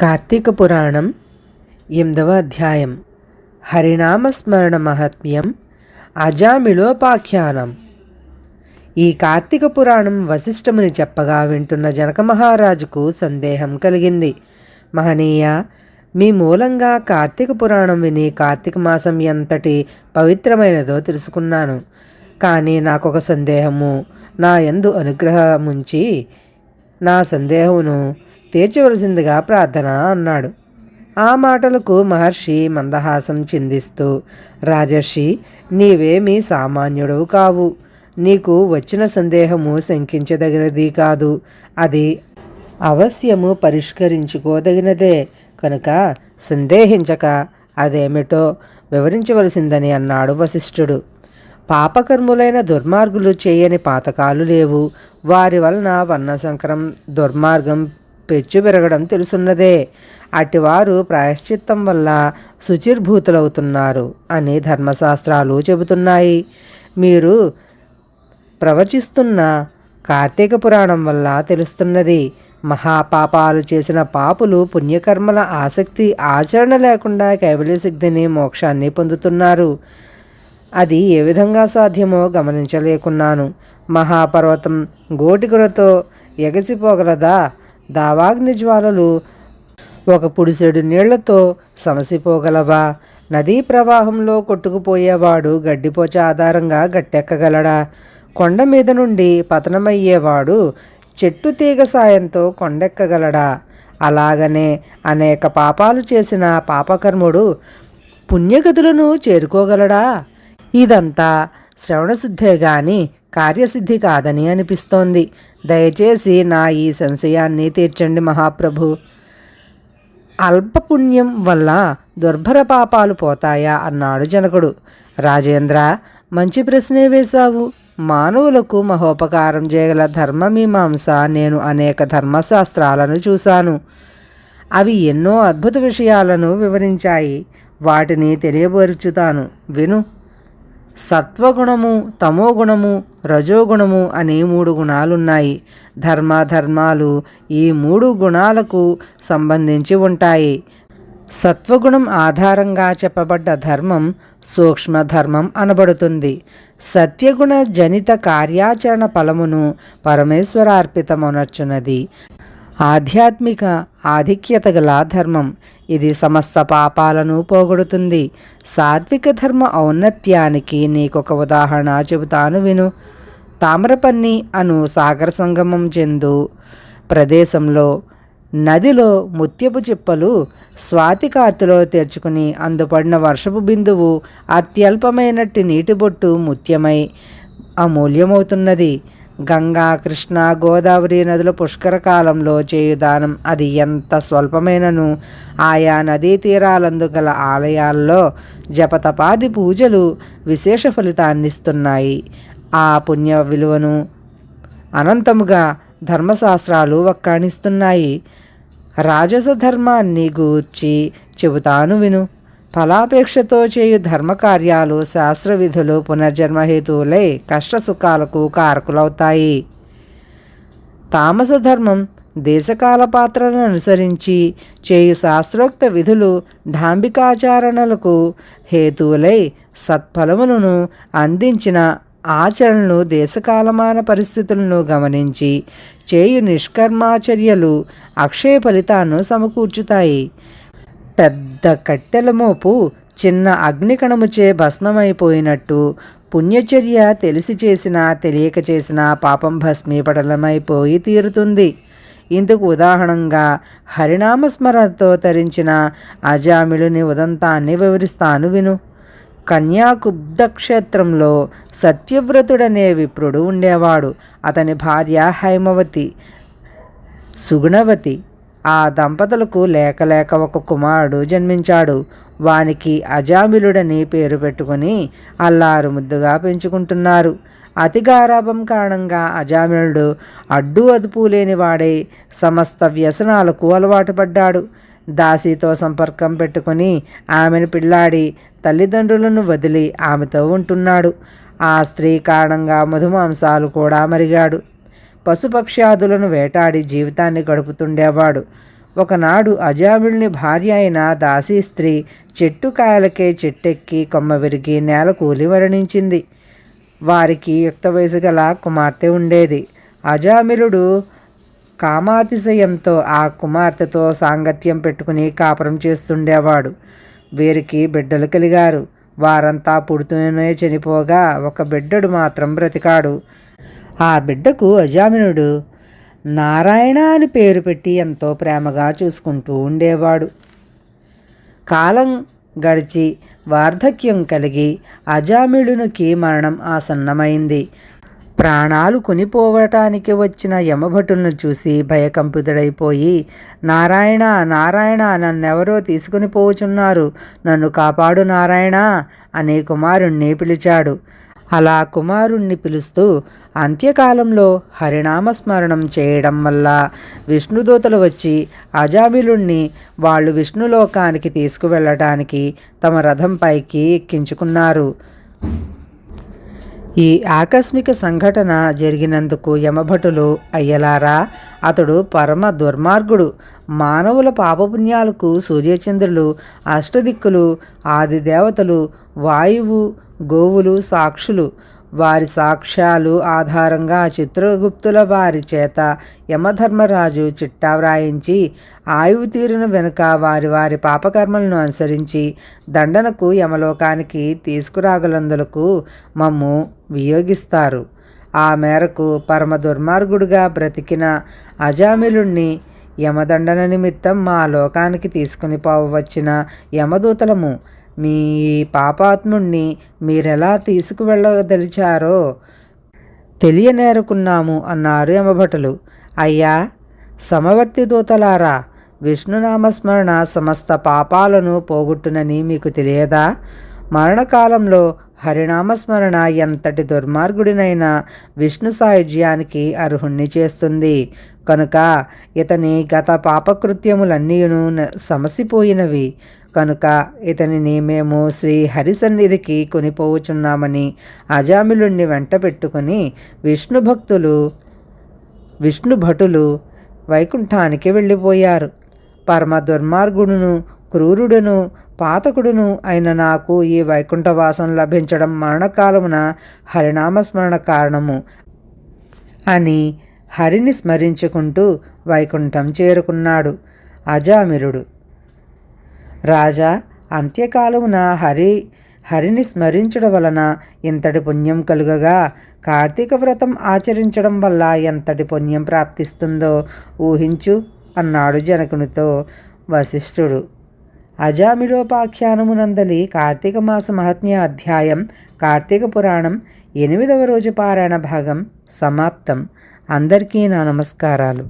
కార్తీక పురాణం 8వ అధ్యాయం. హరినామస్మరణ మహాత్మ్యం. అజామిళోపాఖ్యానం. ఈ కార్తీక పురాణం వశిష్ఠముని చెప్పగా వింటున్న జనక మహారాజుకు సందేహం కలిగింది. మహనీయ, మీ మూలంగా కార్తీక పురాణం విని కార్తీక మాసం ఎంతటి పవిత్రమైనదో తెలుసుకున్నాను. కానీ నాకొక సందేహము, నా యందు అనుగ్రహముంచి నా సందేహమును తీర్చవలసిందిగా ప్రార్థన అన్నాడు. ఆ మాటలకు మహర్షి మందహాసం చిందిస్తూ, రాజర్షి, నీవేమీ సామాన్యుడవు కావు. నీకు వచ్చిన సందేహము శంకించదగినది కాదు. అది అవశ్యము పరిష్కరించుకోదగినదే. కనుక సందేహించక అదేమిటో వివరించవలసిందని అన్నాడు వశిష్ఠుడు. పాపకర్ములైన దుర్మార్గులు చేయని పాతకాలు లేవు. వారి వలన వర్ణశంకరం దుర్మార్గం పెచ్చు పెరగడం తెలుసున్నదే. అటివారు ప్రాయశ్చిత్తం వల్ల శుచిర్భూతులవుతున్నారు అని ధర్మశాస్త్రాలు చెబుతున్నాయి. మీరు ప్రవచిస్తున్న కార్తీక పురాణం వల్ల తెలుస్తున్నది. మహాపాపాలు చేసిన పాపులు పుణ్యకర్మల ఆసక్తి ఆచరణ లేకుండా కైవల్య సిద్ధిని మోక్షాన్ని పొందుతున్నారు. అది ఏ విధంగా సాధ్యమో గమనించలేకున్నాను. మహాపర్వతం గోటికులతో ఎగసిపోగలదా? దావాగ్ని జ్వాలలు ఒక పుడిసెడు నీళ్లతో సమసిపోగలవా? నదీ ప్రవాహంలో కొట్టుకుపోయేవాడు గడ్డిపోచ ఆధారంగా గట్టెక్కగలడా? కొండ మీద నుండి పతనమయ్యేవాడు చెట్టు తీగ సాయంతో కొండెక్కగలడా? అలాగనే అనేక పాపాలు చేసిన పాపకర్ముడు పుణ్యగతులను చేరుకోగలడా? ఇదంతా శ్రవణశుద్ధే గాని కార్యసిద్ధి కాదని అనిపిస్తోంది. దయచేసి నా ఈ సంశయాన్ని తీర్చండి మహాప్రభు. అల్పపుణ్యం వల్ల దుర్భర పాపాలు పోతాయా అన్నాడు జనకుడు. రాజేంద్ర, మంచి ప్రశ్నే వేశావు. మానవులకు మహోపకారం చేయగల ధర్మమీమాంస నేను అనేక ధర్మశాస్త్రాలను చూశాను. అవి ఎన్నో అద్భుత విషయాలను వివరించాయి. వాటిని తెలియపరుచుతాను, విను. సత్వగుణము, తమోగుణము, రజోగుణము అని 3 గుణాలున్నాయి. ధర్మాలు ఈ 3 గుణాలకు సంబంధించి ఉంటాయి. సత్వగుణం ఆధారంగా చెప్పబడ్డ ధర్మం సూక్ష్మధర్మం అనబడుతుంది. సత్యగుణ జనిత కార్యాచరణ ఫలమును పరమేశ్వరార్పితమనర్చున్నది. ఆధ్యాత్మిక ఆధిక్యత గల ధర్మం. ఇది సమస్త పాపాలను పోగొడుతుంది. సాత్విక ధర్మ ఔన్నత్యానికి నీకొక ఉదాహరణ చెబుతాను, విను. తామ్రపన్ని అను సాగర సంగమం చెందు ప్రదేశంలో నదిలో ముత్యపు చిప్పలు స్వాతి కార్తెలో తెరుచుకుని అందుపడిన వర్షపు బిందువు అత్యల్పమైనట్టి నీటిబొట్టు ముత్యమై అమూల్యమవుతున్నది. గంగా, కృష్ణ, గోదావరి నదుల పుష్కర కాలంలో చేయుదానం అది ఎంత స్వల్పమైనను ఆయా నదీ తీరాలందు గల ఆలయాల్లో జపతపాది పూజలు విశేష ఫలితాన్నిస్తున్నాయి. ఆ పుణ్య విలువను అనంతముగా ధర్మశాస్త్రాలు వక్కాణిస్తున్నాయి. రాజస ధర్మాన్ని గూర్చి చెబుతాను, విను. ఫలాపేక్షతో చేయు ధర్మకార్యాలు శాస్త్రవిధులు పునర్జన్మహేతువులై కష్టసుఖాలకు కారకులవుతాయి. తామస ధర్మం దేశకాల పాత్రలను అనుసరించి చేయు శాస్త్రోక్త విధులు డాంబికాచారణలకు హేతువులై సత్ఫలములను అందించిన ఆచరణలు దేశకాలమాన పరిస్థితులను గమనించి చేయు నిష్కర్మాచర్యలు అక్షయ ఫలితాన్ని సమకూర్చుతాయి. పెద్ద కట్టెల మోపు చిన్న అగ్నికణముచే భస్మమైపోయినట్టు పుణ్యచర్య తెలిసి చేసినా తెలియక చేసినా పాపం భస్మీపటలమైపోయి తీరుతుంది. ఇందుకు ఉదాహరణంగా హరినామస్మరణతో తరించిన అజామిళుని ఉదంతాన్ని వివరిస్తాను, విను. కన్యాకుబ్జ క్షేత్రంలో సత్యవ్రతుడనే విప్రుడు ఉండేవాడు. అతని భార్య హైమవతి, సుగుణవతి. ఆ దంపతులకు లేక ఒక కుమారుడు జన్మించాడు. వానికి అజామిళుడని పేరు పెట్టుకుని అల్లారు ముద్దుగా పెంచుకుంటున్నారు. అతి గారాభం కారణంగా అజామిళుడు అడ్డు అదుపు లేనివాడై సమస్త వ్యసనాలకు అలవాటు పడ్డాడు. దాసితో సంపర్కం పెట్టుకుని ఆమెను పిల్లాడి తల్లిదండ్రులను వదిలి ఆమెతో ఉంటున్నాడు. ఆ స్త్రీ కారణంగా మధుమాంసాలు కూడా మరిగాడు. పశుపక్ష్యాదులను వేటాడి జీవితాన్ని గడుపుతుండేవాడు. ఒకనాడు అజామిళుని భార్య అయిన దాసీ స్త్రీ చెట్టు కాయలకే చెట్టెక్కి కొమ్మ విరిగి నేల కూలి మరణించింది. వారికి యుక్త వయసు గల కుమార్తె ఉండేది. అజామిళుడు కామాతిశయంతో ఆ కుమార్తెతో సాంగత్యం పెట్టుకుని కాపురం చేస్తుండేవాడు. వీరికి బిడ్డలు కలిగారు. వారంతా పుడుతూనే చనిపోగా ఒక బిడ్డడు మాత్రం బ్రతికాడు. ఆ బిడ్డకు అజామిళుడు నారాయణ అని పేరు పెట్టి ఎంతో ప్రేమగా చూసుకుంటూ ఉండేవాడు. కాలం గడిచి వార్ధక్యం కలిగి అజామిళునికి మరణం ఆసన్నమైంది. ప్రాణాలు కొనిపోవటానికి వచ్చిన యమభటులను చూసి భయకంపితుడైపోయి, నారాయణ నారాయణ, నన్నెవరో తీసుకుని పోవుచున్నారు, నన్ను కాపాడు నారాయణ అనే కుమారుణ్ణి పిలిచాడు. అలా కుమారుణ్ణి పిలుస్తూ అంత్యకాలంలో హరినామస్మరణం చేయడం వల్ల విష్ణుదూతలు వచ్చి అజామిళుణ్ణి వాళ్ళు విష్ణులోకానికి తీసుకువెళ్ళటానికి తమ రథంపైకి ఎక్కించుకున్నారు. ఈ ఆకస్మిక సంఘటన జరిగినందుకు యమభటులు, అయ్యలారా, అతడు పరమ దుర్మార్గుడు, మానవుల పాపపుణ్యాలకు సూర్యచంద్రులు, అష్టదిక్కులు, ఆది దేవతలు, వాయువు, గోవులు సాక్షులు. వారి సాక్ష్యాలు ఆధారంగా చిత్రగుప్తుల వారి చేత యమధర్మరాజు చిట్టా వ్రాయించి ఆయువు తీరిన వెనుక వారి వారి పాపకర్మలను అనుసరించి దండనకు యమలోకానికి తీసుకురాగలందులకు మమ్ము వియోగిస్తారు. ఆ మేరకు పరమ దుర్మార్గుడుగా బ్రతికిన అజామిళుణ్ణి యమదండన నిమిత్తం మా లోకానికి తీసుకుని పోవచ్చిన యమదూతలము, మీ పాపాత్ముణ్ణి మీరెలా తీసుకువెళ్ళదలిచారో తెలియనేరుకున్నాము అన్నారు యమభటులు. అయ్యా సమవర్తి దూతలారా, విష్ణునామస్మరణ సమస్త పాపాలను పోగొట్టునని మీకు తెలియదా? మరణకాలంలో హరినామస్మరణ ఎంతటి దుర్మార్గుడినైనా విష్ణు సాయుజ్యానికి అర్హుణ్ణి చేస్తుంది. కనుక ఇతని గత పాపకృత్యములన్నీయును సమసిపోయినవి. కనుక ఇతనిని మేము శ్రీ హరి సన్నిధికి కొనిపోవుచున్నామని అజామిళుణ్ణి వెంట పెట్టుకుని విష్ణు భటులు వైకుంఠానికి వెళ్ళిపోయారు. పరమ దుర్మార్గుడును, క్రూరుడును, పాతకుడును అయిన నాకు ఈ వైకుంఠవాసం లభించడం మరణకాలమున హరినామస్మరణ కారణము అని హరిని స్మరించుకుంటూ వైకుంఠం చేరుకున్నాడు అజామిళుడు. రాజా, అంత్యకాలమున హరిని స్మరించడం వలన ఎంతటి పుణ్యం కలుగగా, కార్తీక వ్రతం ఆచరించడం వల్ల ఎంతటి పుణ్యం ప్రాప్తిస్తుందో ఊహించు అన్నాడు జనకునితో వశిష్ఠుడు. అజామిళోపాఖ్యానమునందలి కార్తీక మాస మహాత్మ్య అధ్యాయం కార్తీక పురాణం 8వ రోజు పారాయణ భాగం సమాప్తం. అందరికీ నా నమస్కారాలు.